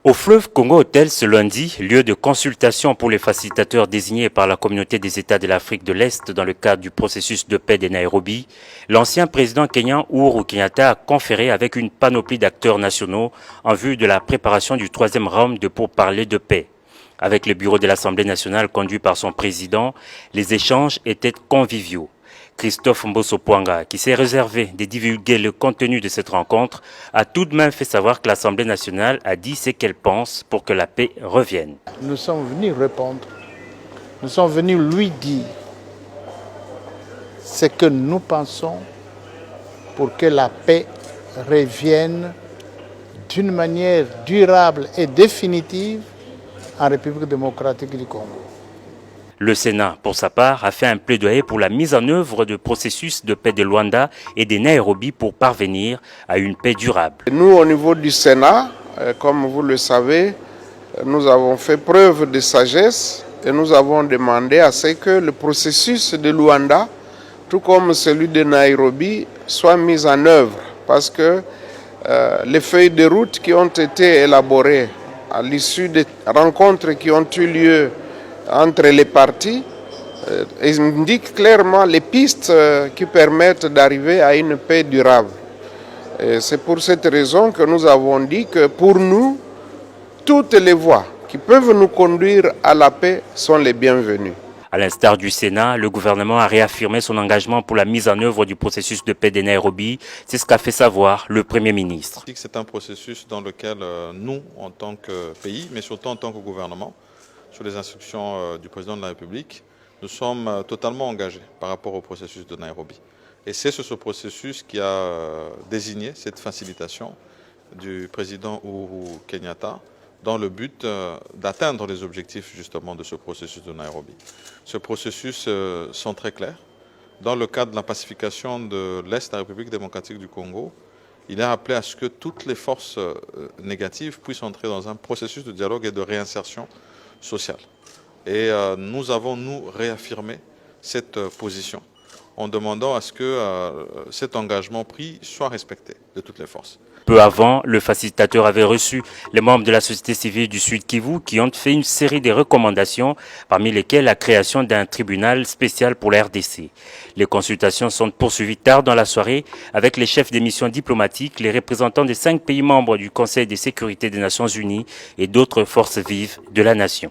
Au fleuve Congo Hotel ce lundi, lieu de consultation pour les facilitateurs désignés par la communauté des États de l'Afrique de l'Est dans le cadre du processus de paix de Nairobi, l'ancien président kenyan Uhuru Kenyatta a conféré avec une panoplie d'acteurs nationaux en vue de la préparation du troisième round de pourparlers de paix. Avec le bureau de l'Assemblée nationale conduit par son président, les échanges étaient conviviaux. Christophe Mbosso-Pwanga, qui s'est réservé de divulguer le contenu de cette rencontre, a tout de même fait savoir que l'Assemblée nationale a dit ce qu'elle pense pour que la paix revienne. Nous sommes venus répondre, nous sommes venus lui dire ce que nous pensons pour que la paix revienne d'une manière durable et définitive en République démocratique du Congo. Le Sénat, pour sa part, a fait un plaidoyer pour la mise en œuvre du processus de paix de Luanda et de Nairobi pour parvenir à une paix durable. Nous, au niveau du Sénat, comme vous le savez, nous avons fait preuve de sagesse et nous avons demandé à ce que le processus de Luanda, tout comme celui de Nairobi, soit mis en œuvre. Parce que les feuilles de route qui ont été élaborées à l'issue des rencontres qui ont eu lieu entre les partis indiquent clairement les pistes qui permettent d'arriver à une paix durable. C'est pour cette raison que nous avons dit que pour nous, toutes les voies qui peuvent nous conduire à la paix sont les bienvenues. À l'instar du Sénat, le gouvernement a réaffirmé son engagement pour la mise en œuvre du processus de paix de Nairobi. C'est ce qu'a fait savoir le Premier ministre. C'est un processus dans lequel nous, en tant que pays, mais surtout en tant que gouvernement, sur les instructions du président de la République, nous sommes totalement engagés par rapport au processus de Nairobi. Et c'est ce processus qui a désigné cette facilitation du président Uhuru Kenyatta dans le but d'atteindre les objectifs justement de ce processus de Nairobi. Ce processus sont très clairs. Dans le cadre de la pacification de l'Est de la République démocratique du Congo, il est appelé à ce que toutes les forces négatives puissent entrer dans un processus de dialogue et de réinsertion sociale. Et nous avons, nous, réaffirmé cette position en demandant à ce que cet engagement pris soit respecté de toutes les forces. Peu avant, le facilitateur avait reçu les membres de la société civile du Sud Kivu qui ont fait une série de recommandations, parmi lesquelles la création d'un tribunal spécial pour la RDC. Les consultations sont poursuivies tard dans la soirée avec les chefs des missions diplomatiques, les représentants des 5 pays membres du Conseil de sécurité des Nations Unies et d'autres forces vives de la nation.